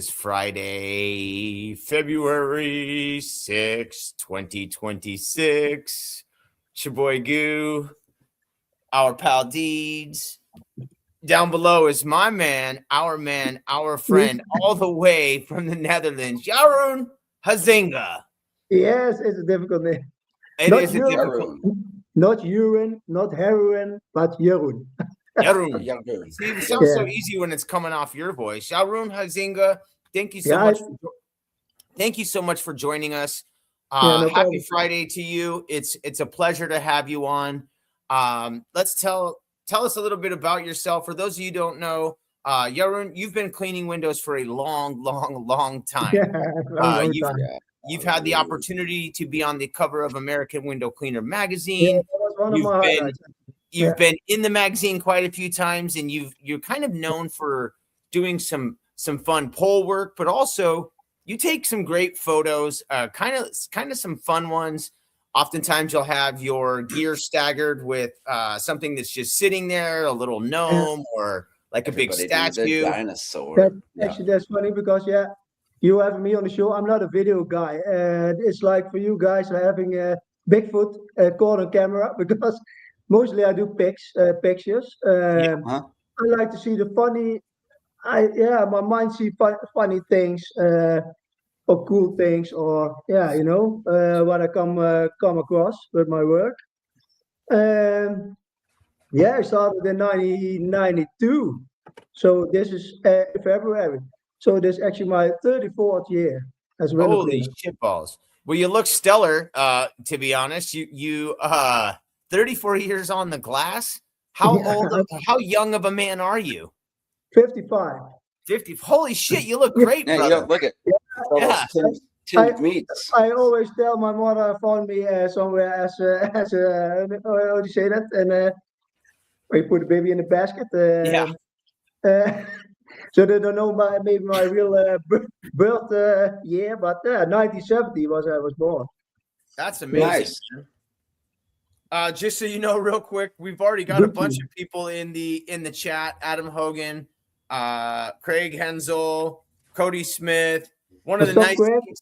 is Friday, February 6th, 2026. It's your boy Goo, our pal Deeds. Down below is my man, our friend, all the way from the Netherlands, Jeroen Huizenga. Yes, it's a difficult name. It Not is a urine. difficult. Not urine, not heroin, but Jeroen. Jeroen. See, it sounds so easy when it's coming off your voice. Jeroen Huizenga, thank you so much. Thank you so much for joining us. Happy Friday to you. It's a pleasure to have you on. Let's tell us a little bit about yourself. For those of you who don't know, Jeroen, you've been cleaning windows for a long time. You've had the opportunity to be on the cover of American Window Cleaner magazine. Yeah, that was one of my highlights. You've been in the magazine quite a few times, and you're kind of known for doing some fun pole work, but also you take some great photos, kind of some fun ones. Oftentimes you'll have your gear staggered with something that's just sitting there, a little gnome or like a big statue. Dinosaur. Actually, that's funny because you having me on the show. I'm not a video guy, and it's like for you guys having a Bigfoot caught on camera because mostly I do pictures. I like to see the funny. My mind see funny things or cool things, or what I come across with my work. I started in 1992, so this is February. So this is actually my 34th year as well. Holy shitballs! Well, you look stellar. To be honest, you 34 years on the glass. How young of a man are you? 55. 50. Holy shit, you look great, brother. You look at I always tell my mother found me somewhere as how do you say that? And where you put the baby in the basket. So they don't know my real birth year, but 1970 was I was born. That's amazing. Nice. Just so you know, real quick, we've already got a bunch of people in the chat. Adam Hogan, Craig Hensel, Cody Smith. One of the nice things.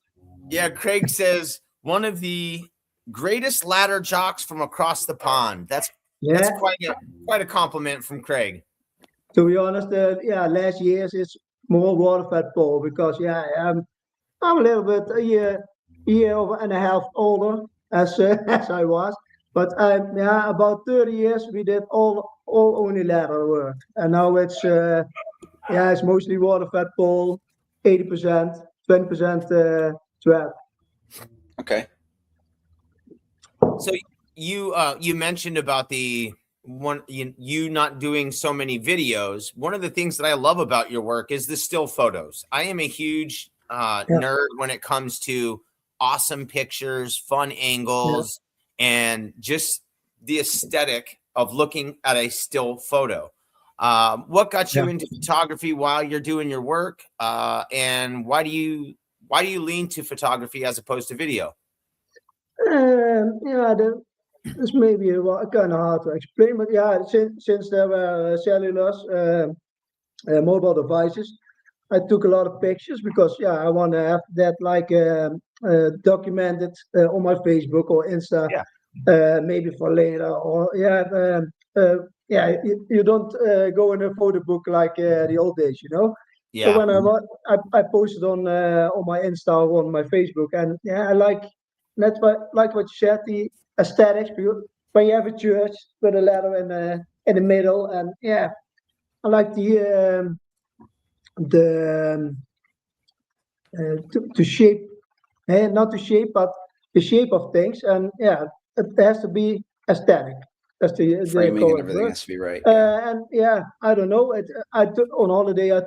Yeah, Craig says one of the greatest ladder jocks from across the pond. That's quite a compliment from Craig. To be honest, last year's is more waterfed pole because I'm a little bit a year and a half older as I was. But about 30 years we did all only ladder work, and now it's mostly waterfed pole, 80%, 20% trap. Okay. So you mentioned about you not doing so many videos. One of the things that I love about your work is the still photos. I am a huge nerd when it comes to awesome pictures, fun angles, and just the aesthetic of looking at a still photo. What got you into photography while you're doing your work? And why do you lean to photography as opposed to video? It's maybe kind of hard to explain, but since there were cellular mobile devices, I took a lot of pictures because I want to have that documented on my Facebook or Insta, maybe for later. Or you don't go in a photo book like the old days, So when I posted on my Insta or on my Facebook, and I like what you said, the aesthetics. When you have a church with a ladder in the middle, and I like the to shape, not the shape, but the shape of things, and it has to be aesthetic. That's the framing and everything has to be right. And I don't know. I took on holiday. I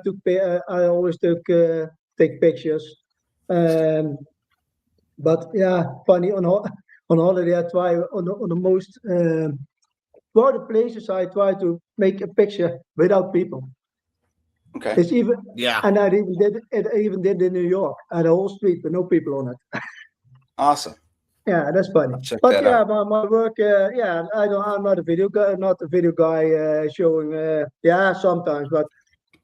always take pictures. But funny on holiday. I try on the most crowded places. I try to make a picture without people. Okay. It's even and I even did in New York at a whole street with no people on it. Awesome. Yeah, that's funny. But my work, I'm not a video guy. Showing, sometimes, but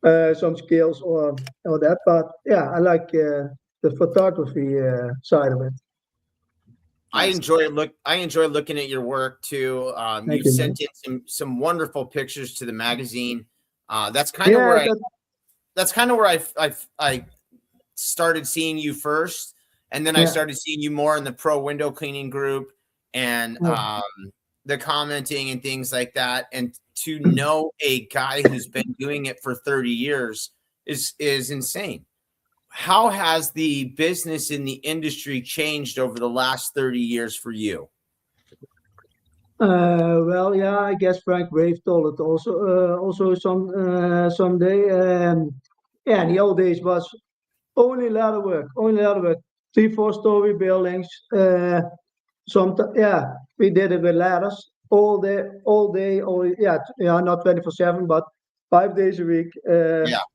some skills or that. But yeah, I like the photography side of it. I enjoy looking at your work too. Thank You've you, sent in some wonderful pictures to the magazine. That's kind of where I started seeing you first, and then I started seeing you more in the pro window cleaning group and the commenting and things like that. And to know a guy who's been doing it for 30 years is insane. How has the business in the industry changed over the last 30 years for you? Well, yeah, I guess Frank Brave told it also someday. Yeah, in the old days was only ladder work, 3, 4 story buildings. We did it with ladders all day, not 24/7, but 5 days a week.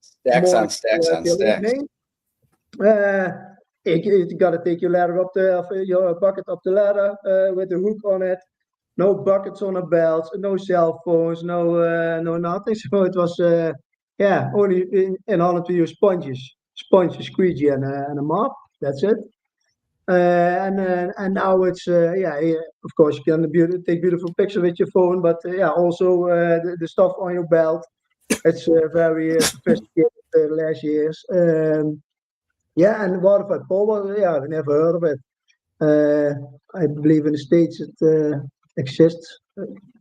Stacks Morning on stacks on till stacks. evening. You got to take your ladder your bucket up the ladder with the hook on it. No buckets on the belts, no cell phones, no nothing. So it was only in Holland we use sponges, squeegee, and a mop. That's it. And now it's of course you can take beautiful pictures with your phone, but also the stuff on your belt. It's very sophisticated the last years. And waterfall pole, I never heard of it. I believe in the States it exists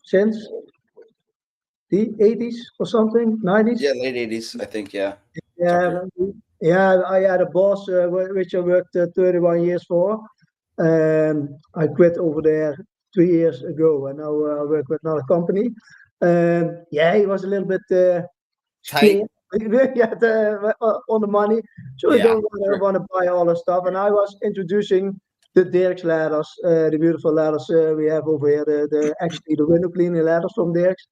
since the 80s or something, 90s. Yeah, late 80s, I think. Yeah. I had a boss which I worked 31 years for. I quit over there 3 years ago, and now I work with another company. He was a little bit Tight. on the money, so I don't want to buy all the stuff. And I was introducing the Dirks ladders, the beautiful ladders we have over here, the window cleaning ladders from Dirks,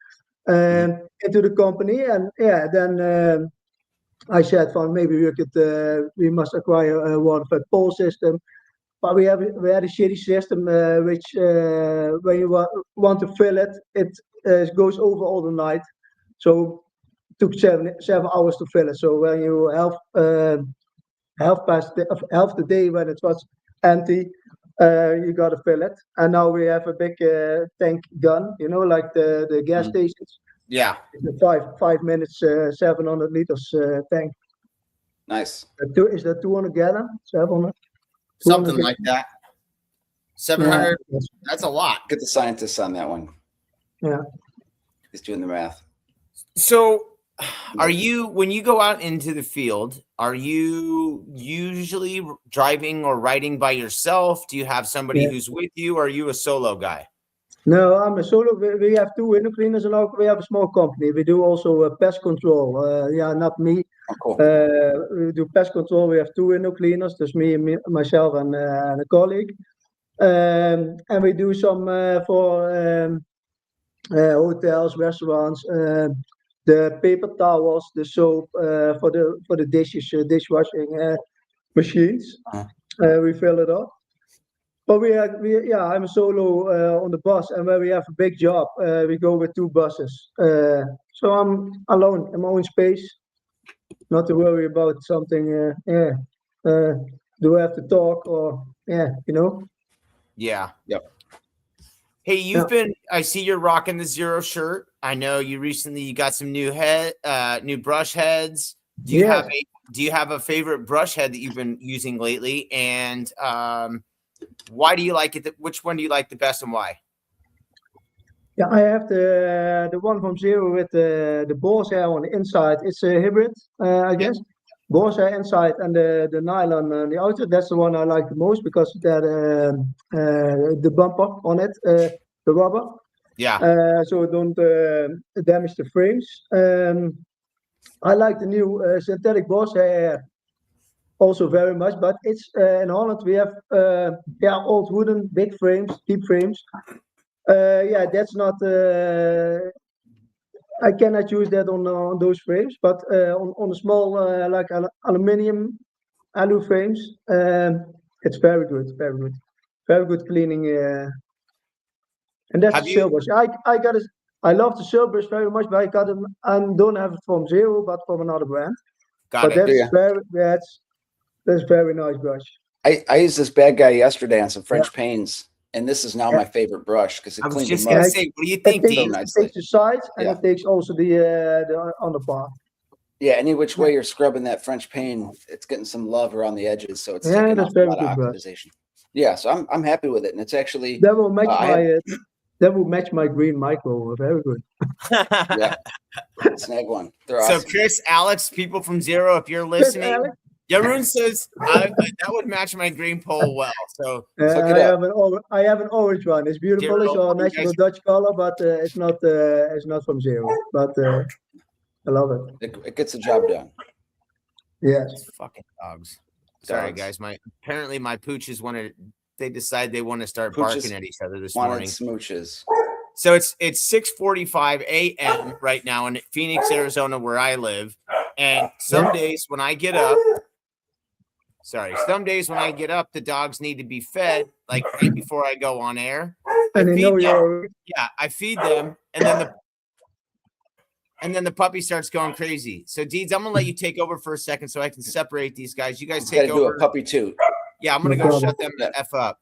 into the company. And then I said, maybe we must acquire a waterfed pole system. But we had a shitty system, which when you want to fill it, it goes over all the night. So it took 7 hours to fill it. So when you half the day when it was empty, you got to fill it. And now we have a big tank gun, like the gas stations. Yeah. It's a 5 minutes, 700 liters tank. Nice. Is that 200 gallon? 700? Something like that. 700. Yeah. That's a lot. Get the scientists on that one. Yeah. He's doing the math. So when you go out into the field, are you usually driving or riding by yourself? Do you have somebody who's with you, or are you a solo guy? No, I'm a solo. We have 2 window cleaners, and we have a small company. We do also pest control. Not me. Oh, cool. We do pest control. We have 2 window cleaners. There's myself, and a colleague. And we do some for hotels, restaurants. The paper towels, the soap for the dishes, dishwashing machines. We fill it up. But I'm a solo on the bus, and when we have a big job, we go with 2 buses. So I'm alone in my own space, not to worry about something. Do I have to talk or Yeah. Yep. Hey, I see you're rocking the Zero shirt. I know you got some new brush heads. Do you have a favorite brush head that you've been using lately? And why do you like it? Which one do you like the best, and why? Yeah, I have the one from Zero with the boar's hair on the inside. It's a hybrid, I guess. Boar's hair inside and the nylon on the outside. That's the one I like the most because that the bumper on it, the rubber. Yeah. So it don't damage the frames. I like the new synthetic boar's hair also very much, but it's in Holland we have old wooden big frames, deep frames. That's not. I cannot use that on those frames, but on the small like aluminium alu frames, it's very good cleaning. And that's the silver. I got I love the Silbers very much, but I got them. I don't have it from Zero, but from another brand. Got But it. that's very nice brush. I used this bad guy yesterday on some French panes, and this is now my favorite brush because it I was cleaned just them gonna up. say, what do you think, It Dean? takes the sides and Yeah. it takes also the underpart. Yeah, any which way you're scrubbing that French pane, it's getting some love around the edges, so it's Yeah, taking that's off a very lot of good brush. oxidization. Yeah, so I'm happy with it, and it's actually That will match I had- that will match my green micro. Very good. yeah, snag one. They're So awesome. Chris, Alex, people from Zero, if you're listening, Alex? Jeroen says that would match my green pole well. So Look it I up. have an orange one. It's beautiful. Zero, It's a you national guys- Dutch color, but it's not from Zero. But I love it. It gets the job done. Yes. Fucking dogs. Sorry, Dogs. guys. Apparently my pooches they decide they want to start Pooches barking at each other this Wanted morning. smooches. So it's 6:45 a.m. right now in Phoenix, Arizona, where I live. And some days when I get up, the dogs need to be fed like right before I go on air. And they know you're I feed them, and then the puppy starts going crazy. So Deeds, I'm gonna let you take over for a second so I can separate these guys. You guys Got to take do over. a puppy too. Yeah, I'm gonna No go problem. shut them the F up.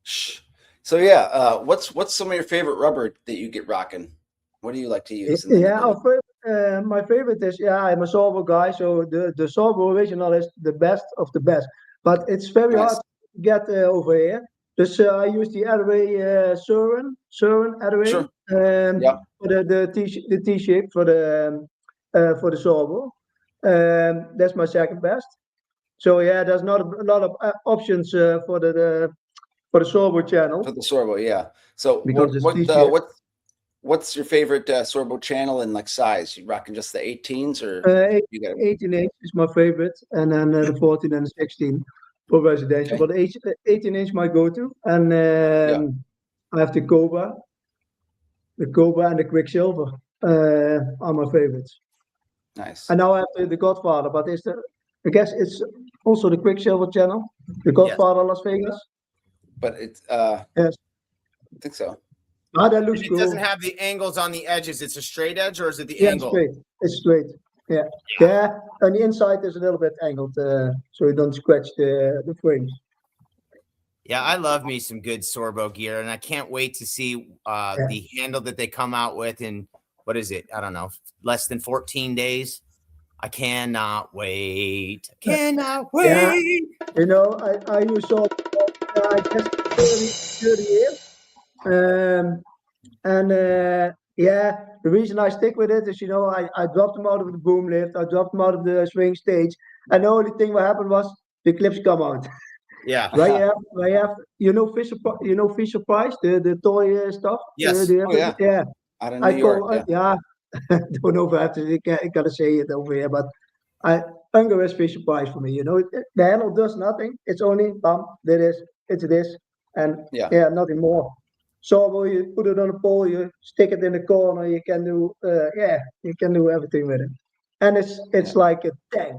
Shh. So yeah, what's some of your favorite rubber that you get rocking? What do you like to use? My favorite is I'm a Sorbo guy, so the Sorbo original is the best of the best. But it's very hard to get over here. Dus I use the Adway Surin Adway Sure. for the T-shape for the Sorbo. That's my second best. So there's not a lot of options for the Sorbo channel. For the Sorbo, yeah. So Because it's T-shape. what's your favorite Sorbo channel and like size? You rocking just the 18s or you got 18-inch is my favorite, and then the 14 and the 16 for residential. Okay. But 18-inch my go-to, and I have the Cobra and the Quicksilver are my favorites. nice? And now I have the Godfather, but I guess it's also the Quicksilver channel, the Godfather Las Vegas. But it's Yes. I think so. Ah, that looks It cool. doesn't have the angles on the edges. It's a straight edge, or is it the Yeah, angle? it's straight. Yeah. And the inside is a little bit angled, so you don't scratch the frames. Yeah, I love me some good Sorbo gear, and I can't wait to see the handle that they come out with in, what is it? I don't know, less than 14 days. I cannot wait. Cannot wait. Yeah. You know, I use Sorbo, I guess 30 years. The reason I stick with it is, I dropped them out of the boom lift, I dropped them out of the swing stage, and the only thing what happened was the clips come out. Yeah. I have Fisher Price, the toy stuff. Yes. Yeah. Out of New York. I don't know if I have to. I gotta say it over here, but Unger is Fisher Price for me. The handle does nothing. It's only it's this, and nothing more. So you put it on a pole, you stick it in the corner. You can do everything with it, and it's like a tank.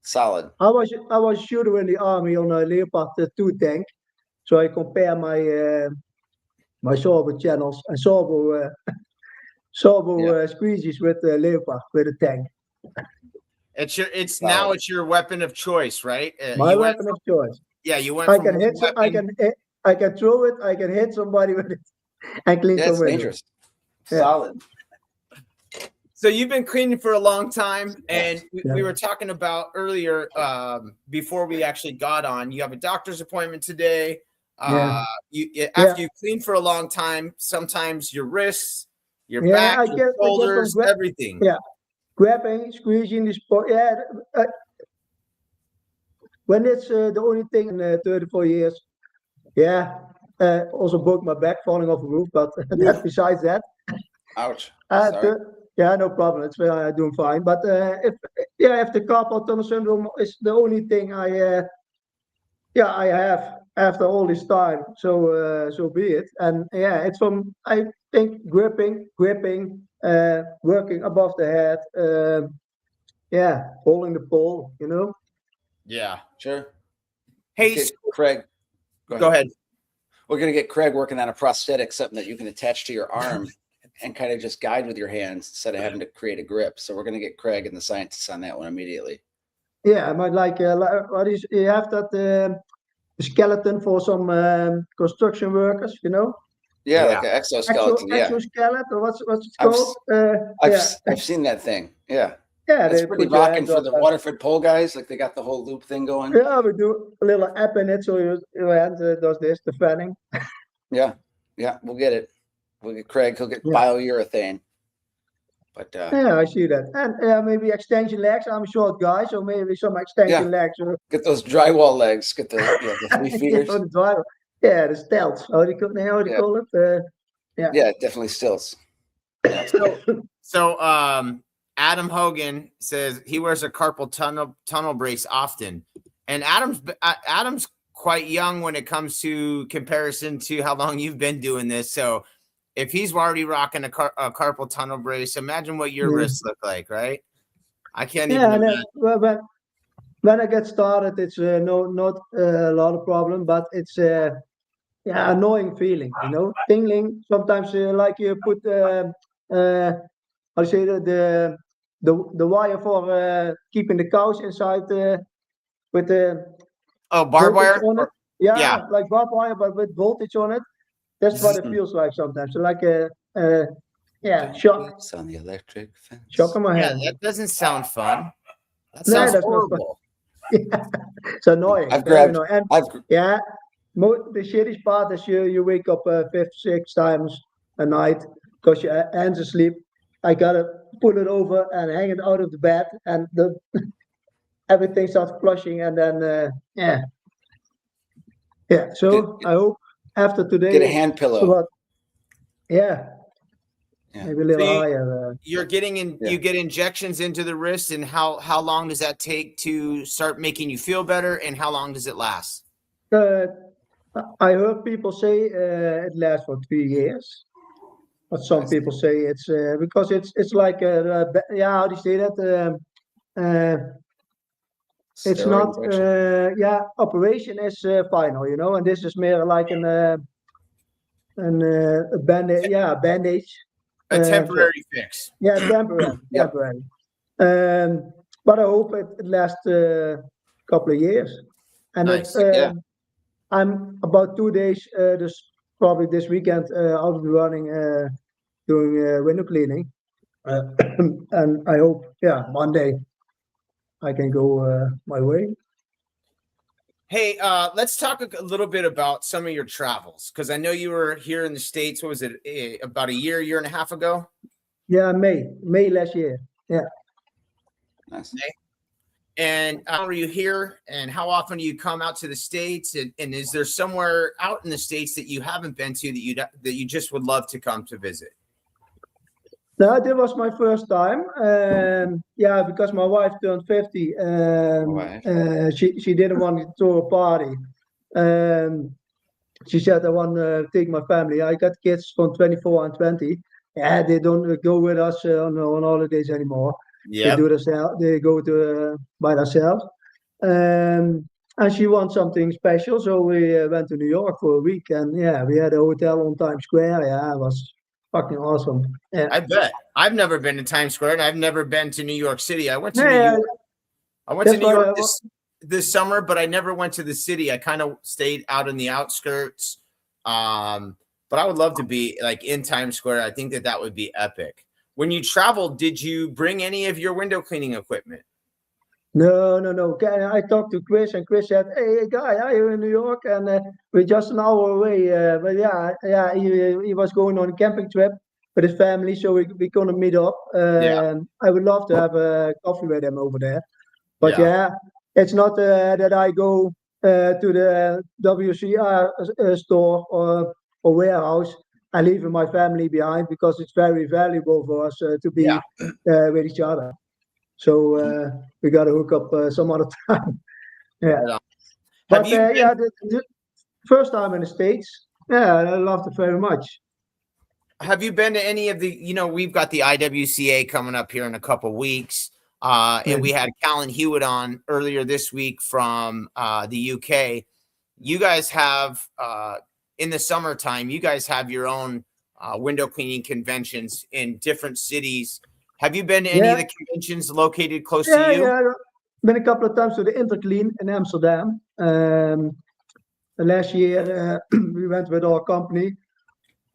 Solid. I was a shooter in the army on a Leopard 2 tank, so I compare my Sorbo channels and Sorbo squeegees with Leopard with a tank. Now it's your weapon of choice, right? My weapon of choice. Yeah, you went. I can throw it. I can hit somebody with it and clean some windows. Dangerous. Solid. So you've been cleaning for a long time, and we were talking about earlier before we actually got on. You have a doctor's appointment today. After you clean for a long time, sometimes your wrists, your back, your shoulders, everything. Yeah, grabbing, squeezing the spot. Yeah, when it's the only thing in 34 years. Yeah, also broke my back falling off a roof, but besides that. Ouch. Sorry. No problem. It's doing fine. But if the carpal tunnel syndrome is the only thing I have after all this time, so be it. And it's from, I think, gripping, working above the head, holding the pole, Yeah, sure. Hey, okay, Craig, go ahead. We're gonna get Craig working on a prosthetic, something that you can attach to your arm and kind of just guide with your hands instead of having to create a grip. So we're going to get Craig and the scientists on that one immediately. Yeah, I might what is you have that skeleton for some construction workers, you know? Yeah, like an exoskeleton. Exoskeleton, or what's it I've, called? I've seen that thing. Yeah. Yeah, That's they pretty put your rocking hands for up. the Waterford pole guys. Like they got the whole loop thing going. Yeah, we do a little app in it, so your hand does this, the fanning. Yeah, we'll get it. We'll get Craig. He'll get Yeah. biourethane. But yeah, I see that. And maybe extension legs. I'm a short guy, so maybe some extension legs. Or get those drywall legs. Get the 3 feeters. the driver. Yeah, the stilts. How do you call it? Yeah, definitely stilts. Yeah. So Adam Hogan says he wears a carpal tunnel brace often, and Adam's quite young when it comes to comparison to how long you've been doing this. So if he's already rocking a carpal tunnel brace, imagine what your wrists look like, right? I can't even imagine. When I get started, it's not a lot of problem, but it's annoying feeling, you know, tingling. Sometimes like you put I say the wire for keeping the cows inside with the barbed wire on it. Yeah, like barbed wire, but with voltage on it. That's what it feels like sometimes. So like a shock. It's on the electric fence. Shock on my hand. That doesn't sound fun. That sounds horrible. It's annoying. I've grabbed. The shittiest part is you wake up 5, 6 times a night because your hands asleep. I gotta pull it over and hang it out of the bed, and everything starts flushing, and then So I hope after today get a hand pillow. Maybe a little higher. You're getting you get injections into the wrist, and how long does that take to start making you feel better, and how long does it last? I heard people say it lasts for 3 years. But some people say it's because it's like how do you say that? It's not operation is final, you know, and this is more like a bandage. A temporary fix. Yeah, temporary. Temporary. But I hope it lasts a couple of years. And nice. I'm about 2 days. Probably this weekend. I'll be running, doing window cleaning, and I hope, Monday I can go my way. Hey, let's talk a little bit about some of your travels, because I know you were here in the States. What was it, about a year and a half ago? Yeah, May last year. Yeah. Nice. And how are you here? And how often do you come out to the States? And is there somewhere out in the States that you haven't been to that you just would love to come to visit? No, that was my first time. Because my wife turned 50. She didn't want to throw a party. She said, I want to take my family. I got kids from 24 and 20. Yeah, they don't go with us on holidays anymore. Yeah, they go by themselves. And she wants something special, so we went to New York for a week, and we had a hotel on Times Square. Yeah, it was fucking awesome. Yeah. I bet. I've never been to Times Square, and I've never been to New York City. I went to New York. I went to New York this summer, but I never went to the city. I kind of stayed out in the outskirts. But I would love to be like in Times Square. I think that would be epic. When you traveled, did you bring any of your window cleaning equipment? No. I talked to Chris, and Chris said, "Hey, guy, are you in New York?" And we're just an hour away. But he was going on a camping trip with his family, so we're going to meet up. I would love to have a coffee with him over there. But it's not that I go to the WCR store or warehouse. I leave my family behind because it's very valuable for us to be with each other. So we got to hook up some other time. Yeah. But the first time in the States, I loved it very much. Have you been to any of the, we've got the IWCA coming up here in a couple of weeks. And we had Callan Hewitt on earlier this week from the UK. You guys have, in the summertime, you guys have your own window cleaning conventions in different cities. Have you been to any of the conventions located close to you? Yeah. Been a couple of times to the Interclean in Amsterdam. Last year we went with our company,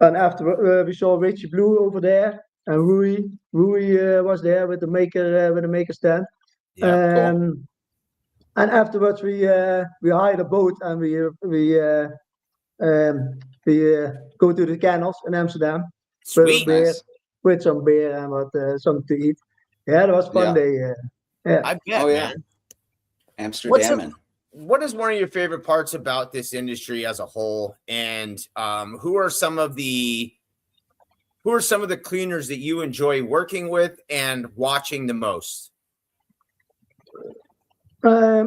and after we saw Richie Blue over there, and Rui was there with the maker stand. Yeah, cool. And afterwards we hired a boat and we go to the canals in Amsterdam. sweet. With some beer and something to eat. Yeah, it was a fun day. Yeah. I bet, man. Amsterdam. What is one of your favorite parts about this industry as a whole? And who are some of the cleaners that you enjoy working with and watching the most? My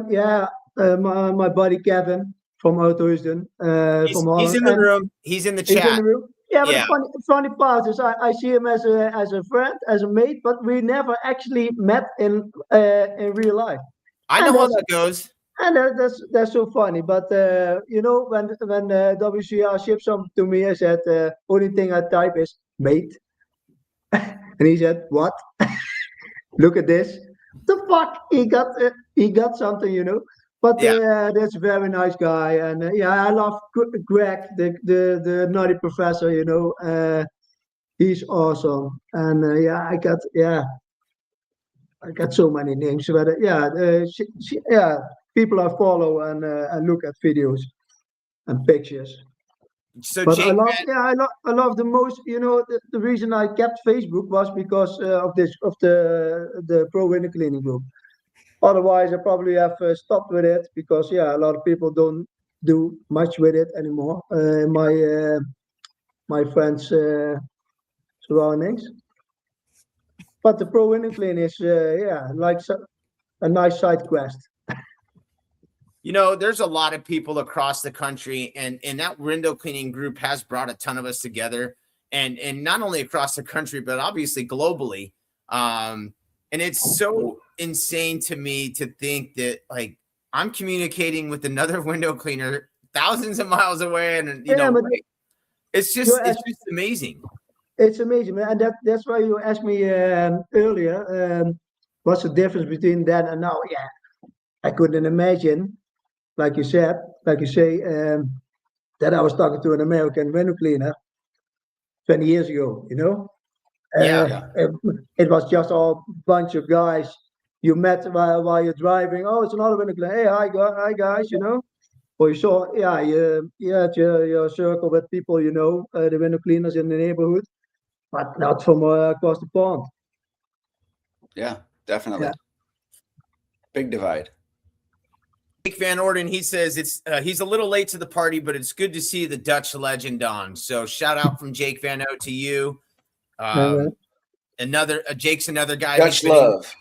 buddy Kevin from Huizenga, from Holland. He's in the room. He's in the chat. He's in the room. Yeah, but the funny part is I see him as a friend, as a mate, but we never actually met in real life. I know how that goes. And that's so funny. But when WCR shipped something to me, I said only thing I type is mate, and he said what? Look at this. The fuck he got something. But that's a very nice guy, and I love Greg, the naughty professor. He's awesome, and I got so many names. But people I follow and look at videos and pictures. So but Jake, I love the most. The reason I kept Facebook was because of the Pro Window Cleaning group. Otherwise, I probably have stopped with it because a lot of people don't do much with it anymore. My friends' surroundings. But the Pro Window Clean is like a nice side quest. There's a lot of people across the country, and that window cleaning group has brought a ton of us together, and not only across the country, but obviously globally. And it's so insane to me to think that like I'm communicating with another window cleaner thousands of miles away, and it's just amazing. It's amazing, man. And that's why you asked me earlier, what's the difference between then and now? Yeah, I couldn't imagine, like you say, that I was talking to an American window cleaner 20 years ago, It was just a bunch of guys you met while you're driving. Oh, it's another window cleaner. Hey, hi guys, Or you saw, you had your circle with people, the window cleaners in the neighborhood, but not from across the pond. Yeah, definitely. Yeah. Big divide. Jake Van Orden, he says he's a little late to the party, but it's good to see the Dutch legend on. So shout out from Jake Van O to you. Jake's another guy. Dutch love.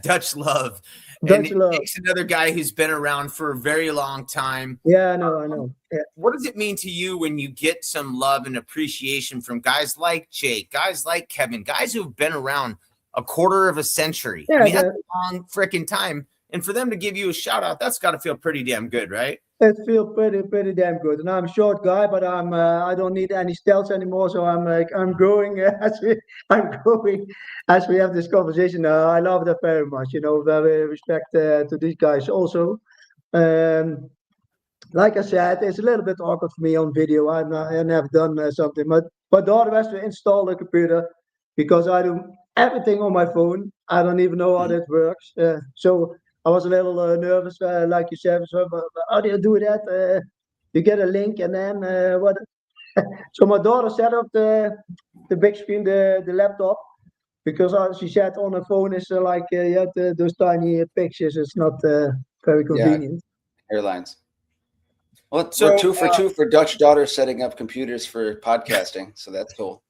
Dutch love. Jake's another guy who's been around for a very long time. Yeah, I know. Yeah. What does it mean to you when you get some love and appreciation from guys like Jake, guys like Kevin, guys who've been around a quarter of a century? Yeah, I mean, that's a long freaking time. And for them to give you a shout out, that's got to feel pretty damn good, right? It feels pretty damn good. And I'm a short guy, but I don't need any stilts anymore. So I'm growing as we have this conversation. I love that very much. Very respect to these guys also. Like I said, it's a little bit awkward for me on video. I never done something, but my daughter has to install the computer because I do everything on my phone. I don't even know how that works. So I was a little nervous, like you said. So, how do you do that? You get a link and then what? So my daughter set up the big screen, the laptop, because she said on her phone is those tiny pictures. It's not very convenient. Yeah, airlines. Well, we're 2 for 2 for Dutch daughters setting up computers for podcasting, so that's cool.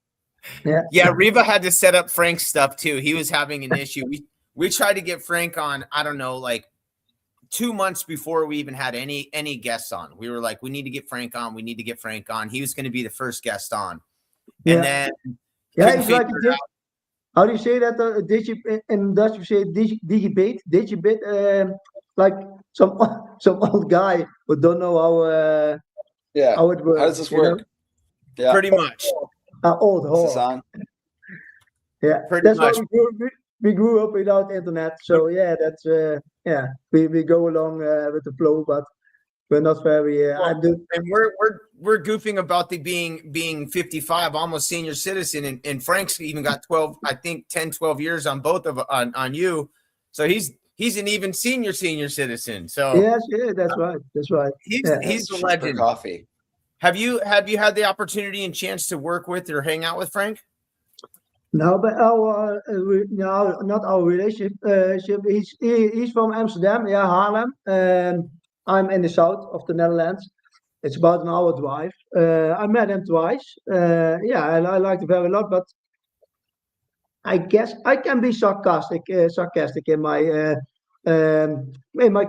Yeah, Riva had to set up Frank's stuff too. He was having an issue. We tried to get Frank on, I don't know, like 2 months before we even had any guests on. We were like, we need to get Frank on. We need to get Frank on. He was going to be the first guest on. And then it's like how do you say that? In Dutch, you say digibit, like some old guy who don't know how it works. How does this work? Yeah. Pretty much. Old Is this hawk. on? Yeah, Pretty that's why much. we grew up without internet. So yeah, that's we go along with the flow, but we're not very. And we're goofing about the being 55, almost senior citizen, and Frank's even got 12, I think 10, 12 years on both of on you. So he's an even senior citizen. So Yes, yeah, that's right. That's right. Yeah. he's a Cheaper legend. coffee. Have you had the opportunity and chance to work with or hang out with Frank? No, but our no, not our relationship. He's from Amsterdam, yeah, Haarlem, and I'm in the south of the Netherlands. It's about an hour drive. I met him twice. Yeah, I liked him very lot, but I guess I can be sarcastic in my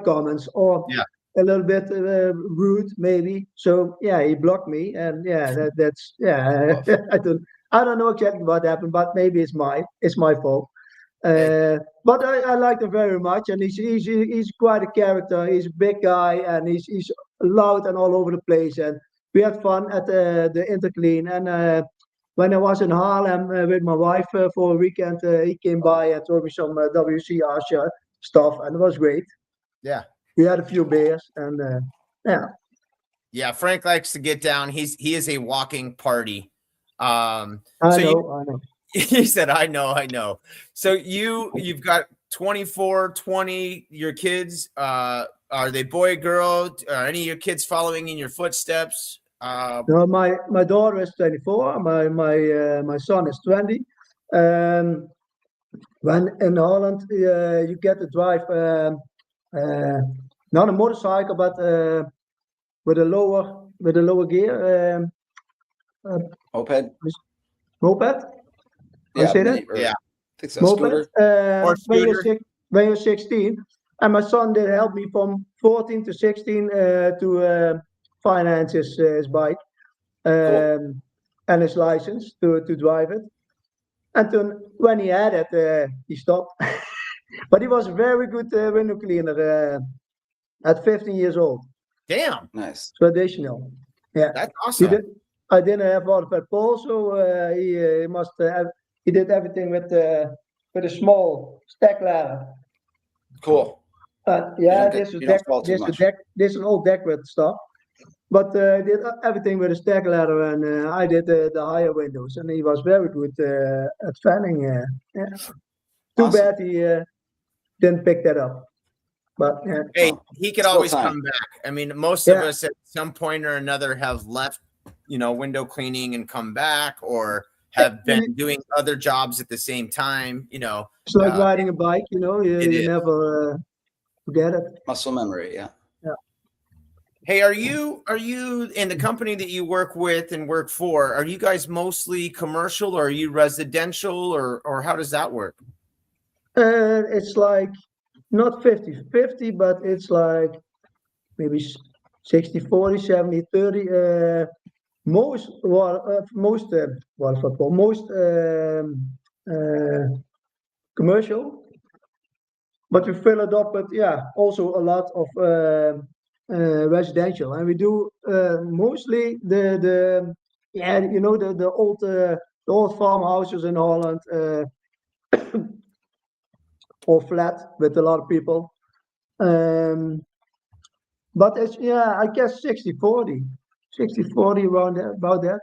comments, or Yeah. a little bit rude, maybe. So yeah, he blocked me, and yeah, that's yeah. I don't know exactly what happened, but maybe it's my fault. But I like him very much, and he's quite a character. He's a big guy, and he's loud and all over the place. And we had fun at the Interclean, and when I was in Haarlem with my wife for a weekend, he came by and told me some WCR stuff, and it was great. Yeah. We had a few beers, and yeah. Yeah, Frank likes to get down. He is a walking party. I know. He said, I know. So you've got 24, 20, your kids, are they boy, girl? Are any of your kids following in your footsteps? No, my daughter is 24. My son is 20. When in Holland, you get to drive not a motorcycle, but with a lower gear Moped? moped. Yeah, say that? Yeah. I think so. Moped. Scooter. Or When you're 16, and my son did help me from 14 to 16 to finance his bike and his license to drive it. And then when he had it, he stopped. But he was a very good window cleaner at 15 years old. damn, Nice. Traditional. Yeah. that's awesome. I didn't have all of that pole, so he must have. He did everything with a small stack ladder. Cool. Yeah, You don't fall too much. this is all decorative stuff. But I did everything with a stack ladder, and I did the higher windows, and he was very good at fanning. Yeah. Too Awesome. bad he didn't pick that up. But yeah. Hey, he could Still always time. come back. I mean, most of us at some point or another have left, window cleaning and come back, or have been doing other jobs at the same time. It's like riding a bike, you never forget it. Muscle memory, yeah. Hey, are you in the company that you work with and work for? Are you guys mostly commercial, or are you residential, or how does that work? It's like not 50-50, but it's like maybe 60-40, 70-30. Most commercial, but we fill it up with also a lot of residential, and we do mostly the old farmhouses in Holland, or flat with a lot of people. But it's I guess 60-40 around there, about that.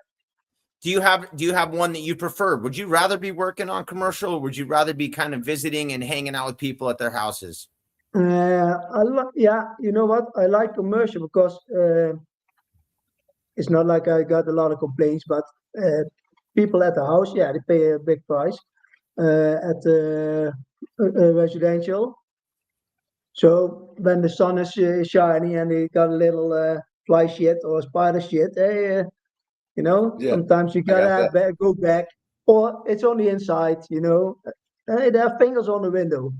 Do you have one that you prefer? Would you rather be working on commercial, or would you rather be kind of visiting and hanging out with people at their houses? You know what? I like commercial because it's not like I got a lot of complaints, but people at the house, they pay a big price. At residential, so when the sun is shiny and they got a little fly shit or spider shit, sometimes you gotta go back, or it's only inside, Hey, there are fingers on the window,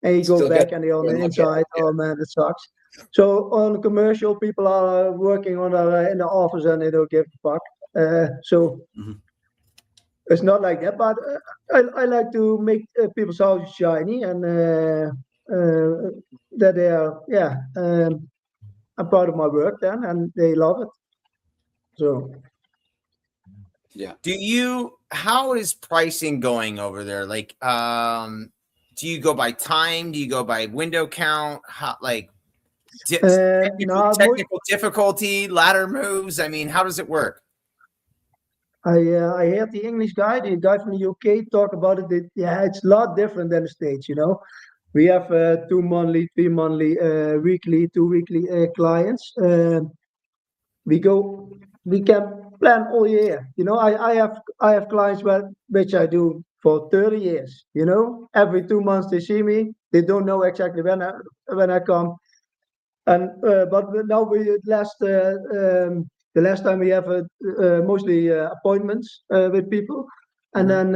and you go back and they're on the inside. Oh man, it sucks. So on commercial, people are working on in the office and they don't give a fuck. It's not like that, but I like to make people's houses shiny, and that they are, I'm proud of my work then, and they love it. So Yeah. How is pricing going over there? Like, do you go by time? Do you go by window count? How, like, No, technical difficulty, ladder moves? I mean, how does it work? I heard the English guy, the guy from the UK, talk about it. Yeah, it's a lot different than the States. We have 2 monthly, 3 monthly, weekly, 2 weekly clients. We can plan all year. I have clients which I do for 30 years. Every 2 months they see me. They don't know exactly when I come. And but now the last time we have mostly appointments with people, and then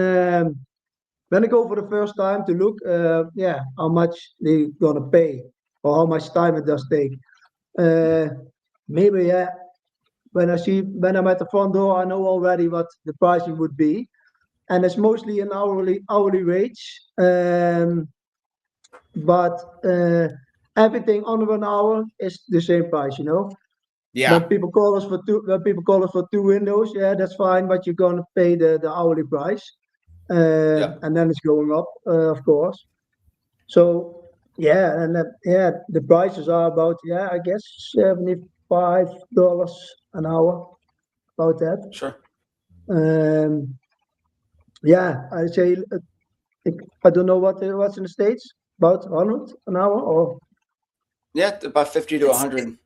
when I go for the first time to look, how much they gonna pay or how much time it does take. Uh, Maybe when I'm at the front door, I know already what the pricing would be, and it's mostly an hourly wage. But everything under an hour is the same price. Yeah. When people call us for two windows, yeah, that's fine, but you're gonna pay the hourly price, and then it's going up, of course. So yeah, and the prices are about, I guess $75 an hour, about that. Sure. I say I don't know what's in the States, about 100 an hour or. Yeah, about 50 to 100.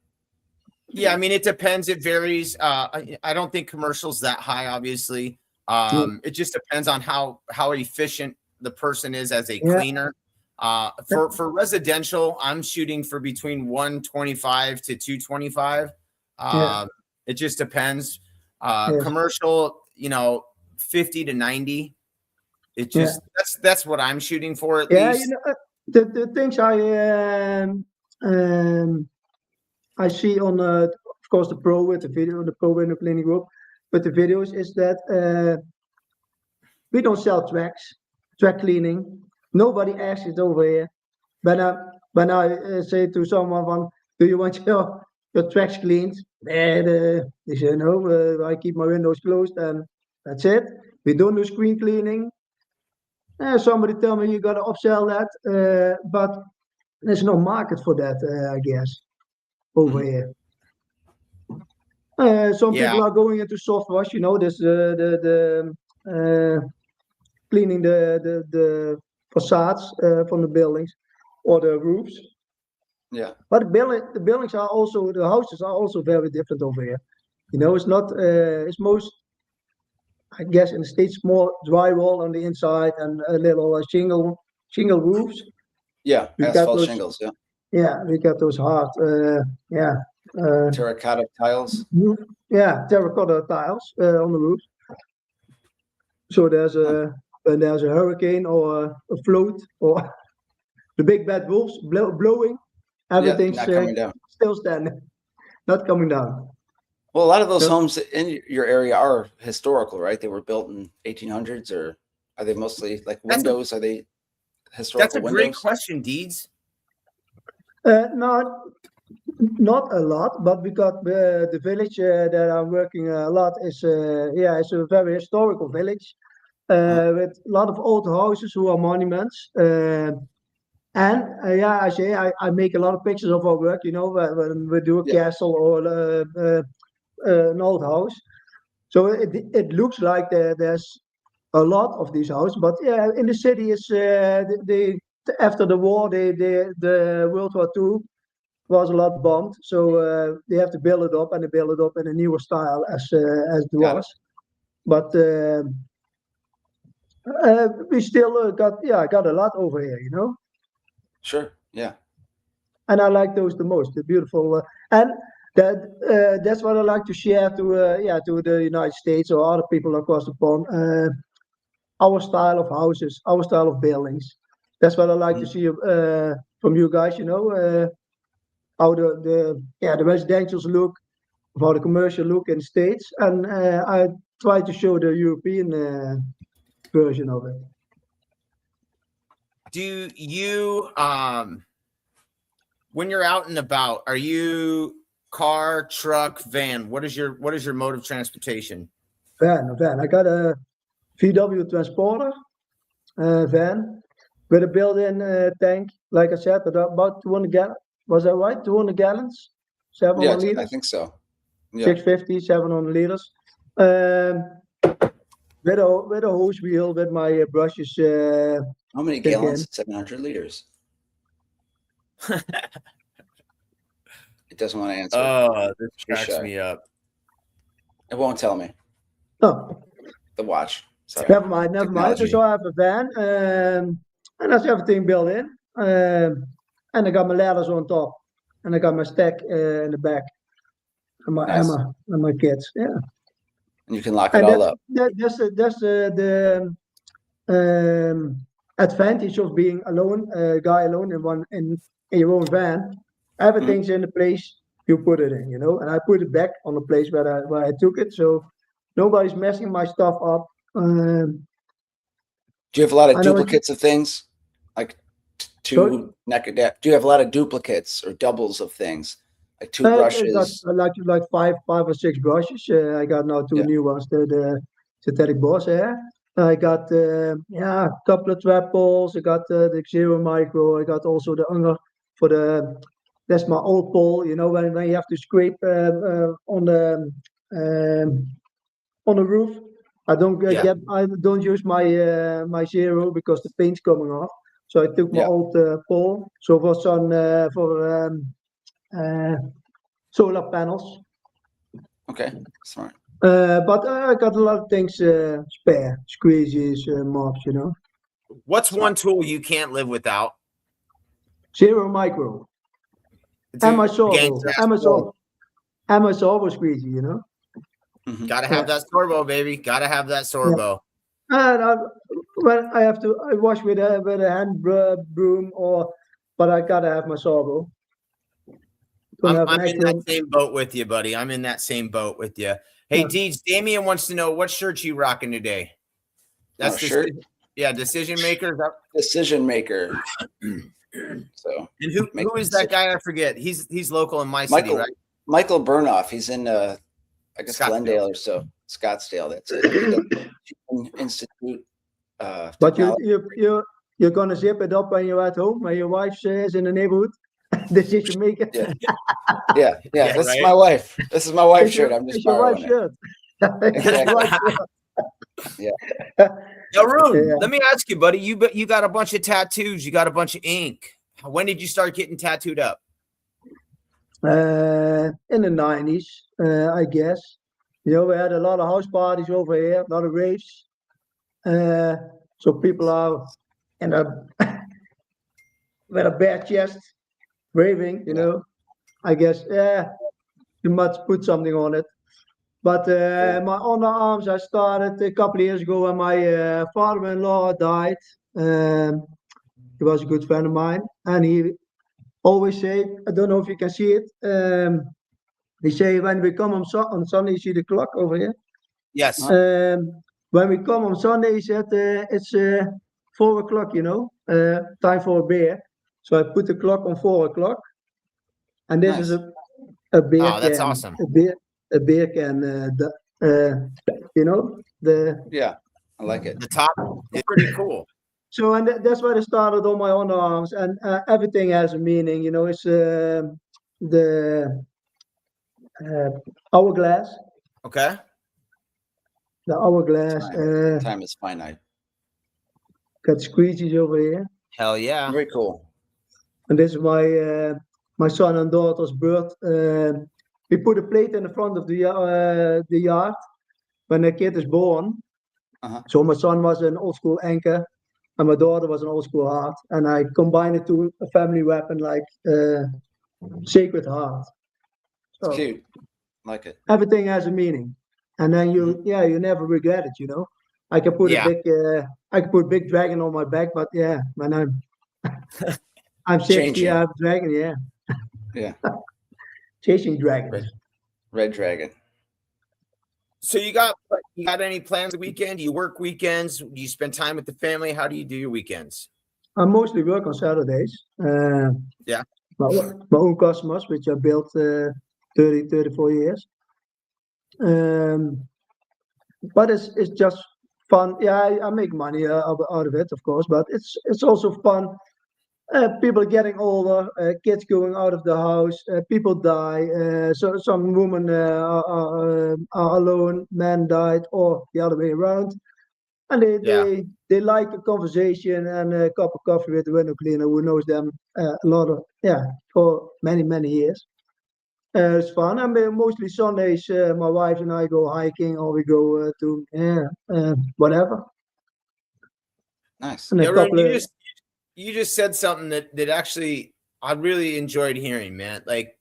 Yeah, I mean, it depends. It varies. I don't think commercial's that high, obviously. It just depends on how efficient the person is as a cleaner. For residential, I'm shooting for between 125 to 225. It just depends. Commercial, 50 to 90. It just that's what I'm shooting for, at least. The things I see on of course the pro with the video, the pro window cleaning group, with the videos is that we don't sell track cleaning. Nobody asks it over here. When I say to someone, do you want your tracks cleaned? They say no. I keep my windows closed and that's it. We don't do screen cleaning. Somebody tell me you got to upsell that, but there's no market for that, I guess, over here. Some people are going into soft wash. This the cleaning the facades from the buildings or the roofs. Yeah. But the buildings are also, the houses are also very different over here. It's not. It's most, I guess, in the States more drywall on the inside and a little shingle roofs. Yeah, We got asphalt those, shingles. Yeah. Yeah, we got those hard. Terracotta tiles. Terracotta tiles on the roofs. So when there's a hurricane or a float or the big bad wolves blowing, everything's not coming down. still standing, not coming down. Well, a lot of those homes in your area are historical, right? They were built in 1800s, or are they mostly like windows? Are they historical windows? That's a great question, Deeds. Not a lot, but we got the village that I'm working a lot is it's a very historical village with a lot of old houses who are monuments. I make a lot of pictures of our work. When we do a castle or an old house, so it looks like there's a lot of these houses. But in the city is after the war, the World War II was a lot bombed, so they have to build it up, and they build it up in a newer style as it was. But we still got a lot over here, Sure. Yeah. And I like those the most. The beautiful and that's what I like to share to the United States or other people across the pond. Our style of houses, our style of buildings. That's what I like to see from you guys. How the residentials look, how the commercial look in the States, and I try to show the European version of it. Do you when you're out and about, are you car, truck, van? What is your mode of transportation? van. I got a VW Transporter van with a built-in tank. Like I said, about 200 gallons. Was that right? 200 gallons, 700 Yeah, liters. I think so. Yeah. 650, 700 liters. With a hose wheel, with my brushes. How many stick gallons? in. 700 liters. It doesn't want to answer. Oh, this Too cracks shy. me up. It won't tell me. Oh, The watch. Sorry. never mind. Technology. So I have a van, and that's everything built in. And I got my ladders on top, and I got my stack in the back, and my Nice. Emma and my kids. Yeah. And you can lock it And all up. that's the advantage of being alone, guy alone in your own van. Everything's in the place you put it in, and I put it back on the place where I took it, so nobody's messing my stuff up. Do you have a lot of I know duplicates of things? Like two neck and neck? Do you have a lot of duplicates or doubles of things? Like two I brushes? got like five or six brushes. I got now two new ones, the synthetic boss hair. I got a couple of trap balls. I got the Zero Micro. I got also the Unger for that's my old pole. When you have to scrape on the roof. I don't use my Zero because the paint's coming off. So I took my old pole. So for solar panels. Okay, smart. But I got a lot of things spare, squeegees, mops, What's one tool you can't live without? Zero Micro. And my Sorbo. And my Sorbo squeegee, Gotta have that Sorbo, baby. Gotta have that Sorbo. And I wash with a hand broom, but I gotta have my Sorbo. I'm in that same boat with you, buddy. I'm in that same boat with you. Hey, Deeds, Damien wants to know what shirt you rocking today. That's the shirt. Yeah, decision maker. Decision maker. So, and who is that guy? I forget. He's local in my city, right? Michael Burnoff. He's in I guess Glendale or so. Scottsdale. That's it. Institute. But you're gonna zip it up when you're at home, when your wife is in the neighborhood. Decision maker. Yeah. This is my wife. This is my wife's shirt. I'm just borrowing shirt. Exactly. Jeroen, let me ask you, buddy. You got a bunch of tattoos. You got a bunch of ink. When did you start getting tattooed up? In the 90s, I guess. We had a lot of house parties over here, a lot of raves. So people are with a bare chest, raving, I guess, you must put something on it. But my underarms, I started a couple of years ago when my father-in-law died. He was a good friend of mine, and he always say, I don't know if you can see it. He say, when we come on Sunday, you see the clock over here? Yes. When we come on Sunday, he said, it's 4 o'clock, time for a beer. So I put the clock on 4 o'clock. And this is a beer can. That's awesome. A beer can, Yeah, I like it. The top is pretty cool. So, and that's where I started on my underarms, and everything has a meaning, it's the hourglass. Okay. The hourglass. Time is finite. Got squeegees over here. Hell yeah. Very cool. And this is my son and daughter's birth. We put a plate in the front of the yard when the kid is born. So my son was an old school anchor, and my daughter was an old school heart, and I combined it to a family weapon like Sacred Heart. So, it's cute. Like it. Everything has a meaning, and then you never regret it. I can put a big dragon on my back, but when I'm 60, I have a dragon. Yeah. Chasing dragons. Red dragon. So you got any plans the weekend? Do you work weekends? Do you spend time with the family? How do you do your weekends? I mostly work on Saturdays. Yeah. My own customers, which I built 34 years. but it's just fun. Yeah, I make money out of it, of course, but it's also fun. People getting older, kids going out of the house, people die. So some women are alone, men died, or the other way around. And Yeah. they like a conversation and a cup of coffee with the window cleaner who knows them a lot of, for many years. It's fun. And mostly Sundays, my wife and I go hiking or we go to whatever. Nice. And a Jeroen, couple of you just said something that actually I really enjoyed hearing, man. Like,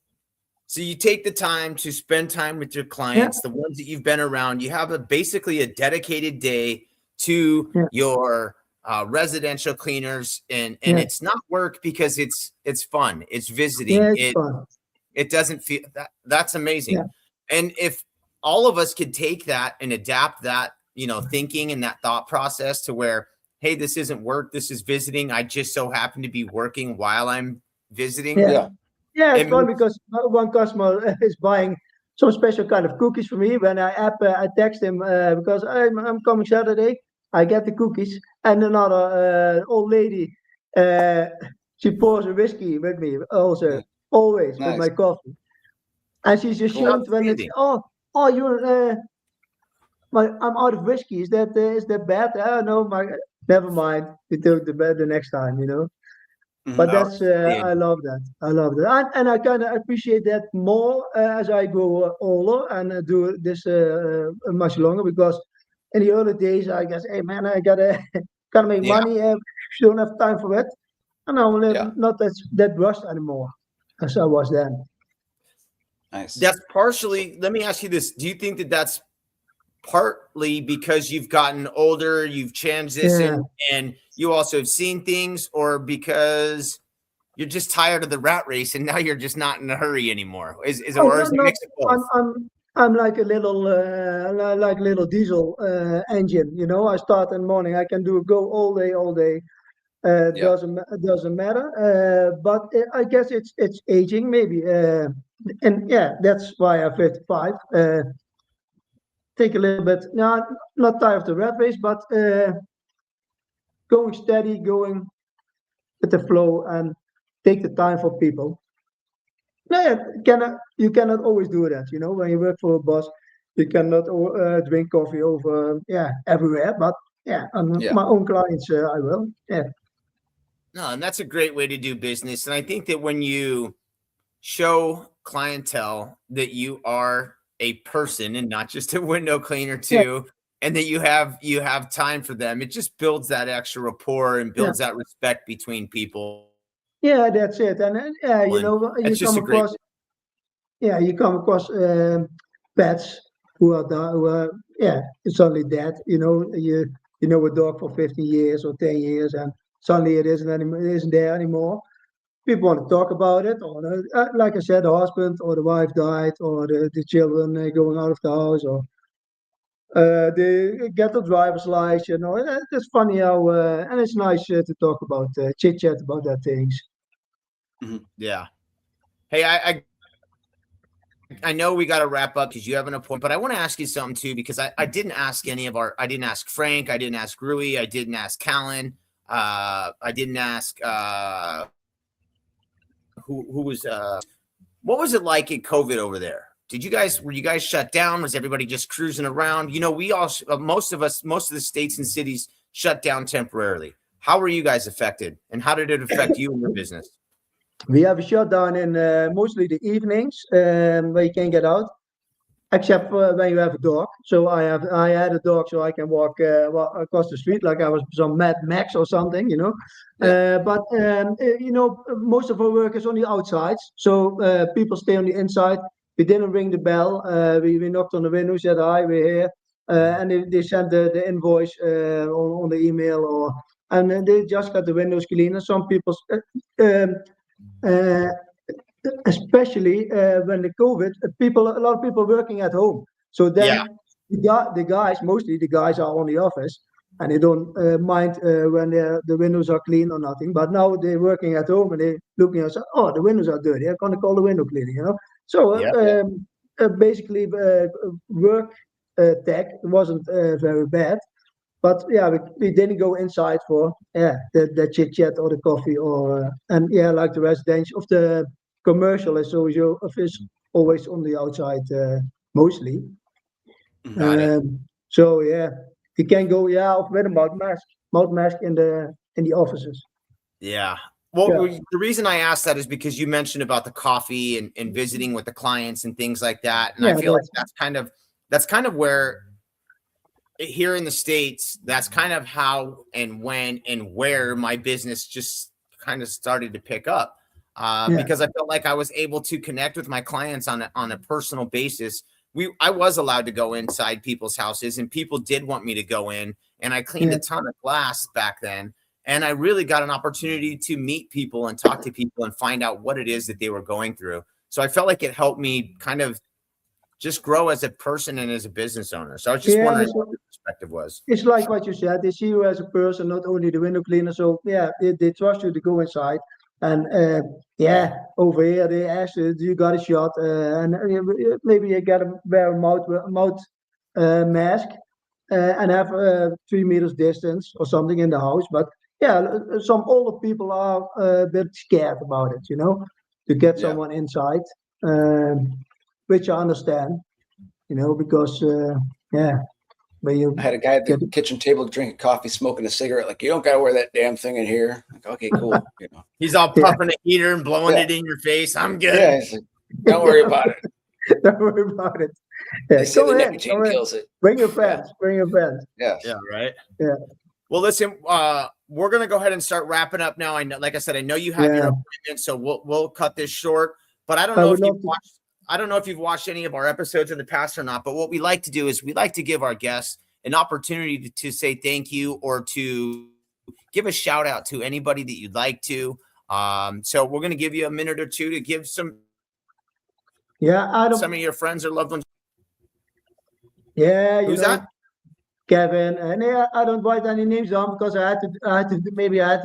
so you take the time to spend time with your clients, the ones that you've been around. You have basically a dedicated day to your residential cleaners, and it's not work because it's fun. It's visiting. yeah, it's fun. It doesn't feel that's amazing. Yeah. And if all of us could take that and adapt that, thinking and that thought process to where, hey, this isn't work, this is visiting. I just so happen to be working while I'm visiting. Yeah, it's fun because one customer is buying some special kind of cookies for me. When I text him because I'm coming Saturday, I get the cookies, and another old lady, she pours a whiskey with me also, always with my coffee, and she's ashamed when it's you're I'm out of whiskey. Is that bad? No, never mind. We took the bed the next time, But that's I love that. I love that, and I kind of appreciate that more as I grow older and do this much longer. Because in the early days, I guess, hey man, I gotta make money. You don't have time for it, and I'm not that rushed anymore as I was then. Nice. That's partially. Let me ask you this: do you think that that's partly because you've gotten older, you've transitioned, and you also have seen things, or because you're just tired of the rat race and now you're just not in a hurry anymore? Is it a mix of both? I'm like a little diesel engine. I start in the morning. I can go all day. Doesn't matter. But I guess it's aging maybe. And that's why I'm 55. Take a little bit, not tired of the rat race, but going steady, going with the flow, and take the time for people. You cannot always do that. When you work for a boss, you cannot drink coffee over everywhere. But my own clients, I will. Yeah. No, and that's a great way to do business. And I think that when you show clientele that you are a person and not just a window cleaner too, and that you have time for them, it just builds that extra rapport and builds that respect between people. Yeah, that's it. And you come across pets who are suddenly dead. You know a dog for 50 years or 10 years, and suddenly it isn't there anymore. People want to talk about it, or like I said, the husband or the wife died, or the children going out of the house, or they get the driver's license. It's funny how, and it's nice to talk about, chit chat about that things. Yeah. Hey, I know we got to wrap up because you have an appointment, but I want to ask you something too, because I didn't ask I didn't ask Frank, I didn't ask Rui, I didn't ask Callan, I didn't ask who was what was it like in COVID over there? Were you guys shut down? Was everybody just cruising around? We all most of the states and cities shut down temporarily. How were you guys affected, and how did it affect you and your business? We have a shutdown in mostly the evenings where you can't get out, except for when you have a dog. So I had a dog, so I can walk across the street like I was some Mad Max or something, But most of our work is on the outsides, so people stay on the inside. We didn't ring the bell. We knocked on the window, said hi, we're here, and they sent the invoice on the email, and they just got the windows clean. And some people. Especially when the COVID, a lot of people working at home. So then the guys, mostly the guys are on the office, and they don't mind when the windows are clean or nothing. But now they're working at home and they're looking at, the windows are dirty. I'm gonna call the window cleaning, So basically, work tech. It wasn't very bad. But yeah, we didn't go inside for the chit chat or the coffee or and yeah, like the residential of the commercial is always on the outside mostly. Got it. So yeah, you can go with a mouth mask in the offices. Yeah. Well, Yeah. the reason I asked that is because you mentioned about the coffee and visiting with the clients and things like that. And I Yeah, feel like that's kind of where here in the States, that's kind of how and when and where my business just kind of started to pick up. Because I felt like I was able to connect with my clients on a personal basis. I was allowed to go inside people's houses, and people did want me to go in, and I cleaned a ton of glass back then. And I really got an opportunity to meet people and talk to people and find out what it is that they were going through. So I felt like it helped me kind of just grow as a person and as a business owner. So I was just wondering what your perspective was. It's like what you said. They see you as a person, not only the window cleaner. So yeah, they trust you to go inside. And over here they ask you, do you got a shot? And maybe you got to wear a mouth mask and have 3 meters distance or something in the house. But yeah, some older people are a bit scared about it, to get someone inside, which I understand, because when I had a guy at the kitchen table drinking coffee, smoking a cigarette. Like, you don't got to wear that damn thing in here. Like, okay, cool. He's all puffing a heater and blowing it in your face. I'm good. Yeah, he's like, don't worry about it. Don't worry about it. They say the nicotine kills it. Bring your friends. Bring your friends. Yeah. Yeah. Right. Yeah. Well, listen, we're gonna go ahead and start wrapping up now. I know, like I said, I know you have your appointment, so we'll cut this short. But I don't know if you've watched any of our episodes in the past or not. But what we like to do is we like to give our guests an opportunity to say thank you or to give a shout out to anybody that you'd like to. So we're gonna give you a minute or two to give some of your friends or loved ones. Yeah, who's that? Kevin, and I don't write any names down because I had to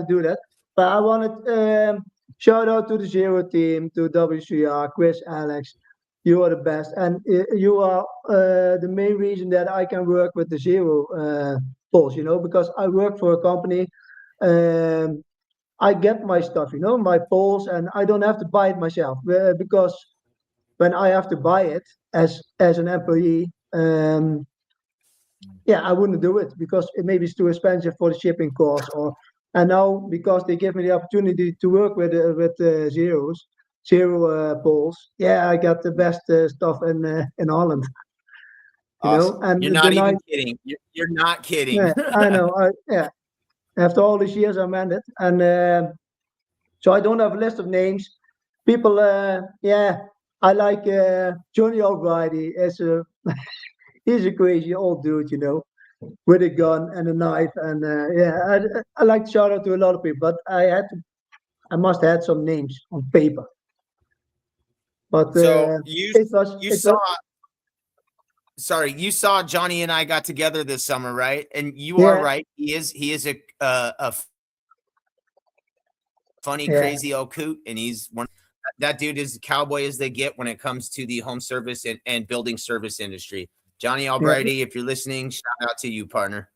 do that. But I wanted shout out to the Zero team, to WCR, Chris, Alex. You are the best, and you are the main reason that I can work with the Zero polls. Because I work for a company. I get my stuff, my polls, and I don't have to buy it myself because when I have to buy it as an employee. I wouldn't do it because it maybe it's too expensive for the shipping costs. And now because they give me the opportunity to work with zero polls, I got the best stuff in Holland. Awesome. And you're not even kidding. You're not kidding. Yeah, I know. After all these years, I meant it, and so I don't have a list of names. People, I like Johnny Albrighty as a. He's a crazy old dude, with a gun and a knife, and I like to shout out to a lot of people, but I must have had some names on paper. But so you saw Johnny and I got together this summer, right? And you are right. He is a funny, crazy old coot, and he's one. That dude is a cowboy as they get when it comes to the home service and building service industry. Johnny Albrighty, if you're listening, shout out to you, partner.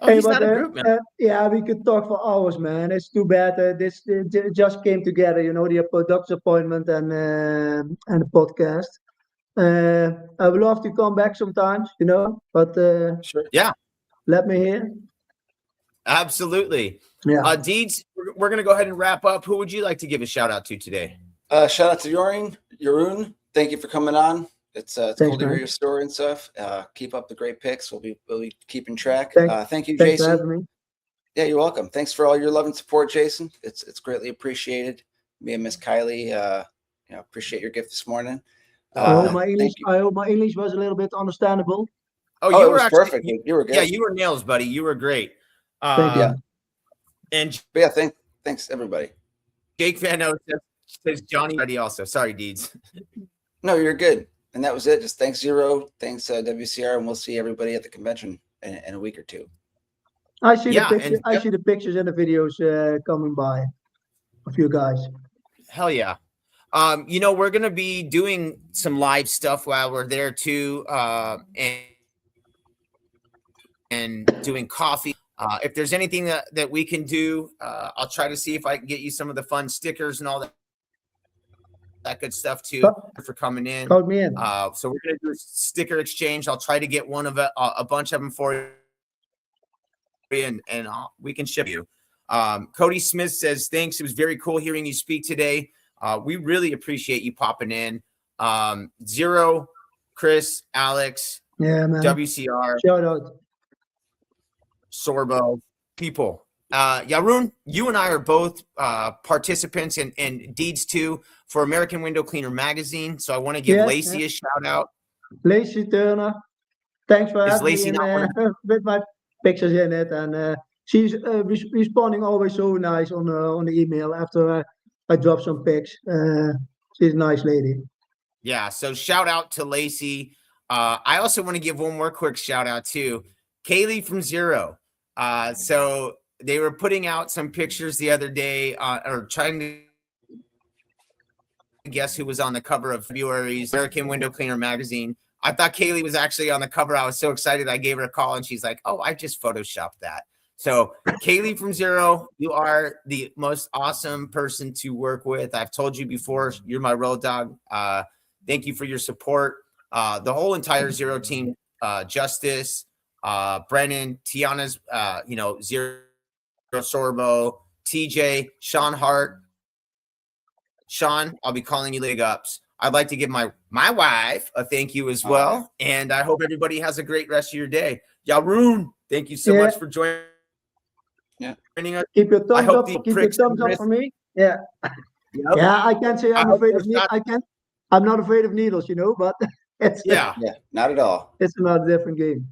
Oh, he's not a group, man. We could talk for hours, man. It's too bad this just came together, the doctor's appointment and the podcast. I would love to come back sometimes, but sure. Yeah, let me hear. Absolutely. Yeah. Deeds, we're gonna go ahead and wrap up. Who would you like to give a shout out to today? Shout out to Jeroen. Thank you for coming on. It's cool to hear your story and stuff. Keep up the great picks. We'll be keeping track. Thank you, Thanks Jason. for having me. Yeah, you're welcome. Thanks for all your love and support, Jason. It's greatly appreciated. Me and Miss Kylie, appreciate your gift this morning. I hope my English was a little bit understandable. Oh, you were actually perfect. You were good. Yeah, you were nails, buddy. You were great. Thank you. And thanks everybody. Jake Van O says Johnny already also. Sorry, Deeds. No, you're good. And that was it. Just thanks, Zero. Thanks, WCR, and we'll see everybody at the convention in a week or two. I see the pictures. I see the pictures and the videos coming by of you guys. Hell yeah. You know, we're gonna be doing some live stuff while we're there too, and doing coffee. If there's anything that we can do, I'll try to see if I can get you some of the fun stickers and all that good stuff too for coming in. Call me in. So we're gonna do a sticker exchange. I'll try to get one of a bunch of them for you, and we can ship you. Cody Smith says, thanks. It was very cool hearing you speak today. We really appreciate you popping in. Zero, Chris, Alex, Yeah, man. WCR, Shout out. Sorbo, people. Jeroen, you and I are both participants and deeds too for American Window Cleaner magazine. So I want to give Lacey a shout out. Lacey Turner, thanks for having Lacey me with my pictures in it, and she's responding always so nice on the email after I drop some pics. She's a nice lady. Yeah, so shout out to Lacey. I also want to give one more quick shout out to Kaylee from Zero. So they were putting out some pictures the other day, or trying to guess who was on the cover of February's American Window Cleaner magazine. I thought Kaylee was actually on the cover. I was so excited. I gave her a call and she's like, oh, I just photoshopped that. So Kaylee from Zero, you are the most awesome person to work with. I've told you before, you're my road dog. Thank you for your support. The whole entire Zero team, Justice, Brennan, Tiana's, Zero Sorbo, TJ, Sean Hart. Sean, I'll be calling you big ups. I'd like to give my wife a thank you as well. And I hope everybody has a great rest of your day. Jeroen, thank you so much for joining us. Keep your thumbs up. Keep your thumbs up for me. Yeah. Yep. Yeah, I can't say I'm afraid of needles. I'm not afraid of needles, but it's not at all. It's another different game,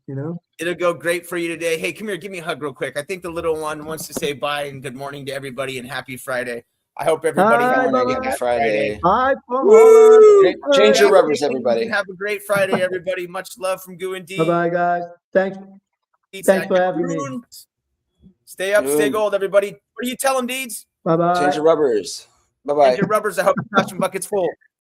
It'll go great for you today. Hey, come here, give me a hug real quick. I think the little one wants to say bye and good morning to everybody and happy Friday. I hope everybody has a happy Friday. Bye from Holland. Change your rubbers, everybody. Have a great Friday, everybody. Much love from Goo and D. Bye, guys. Thanks for having me. Stay up, stay gold, everybody. What do you tell them, Deeds? Bye-bye. Change your rubbers. Bye-bye. Change your rubbers. I hope your passion bucket's full.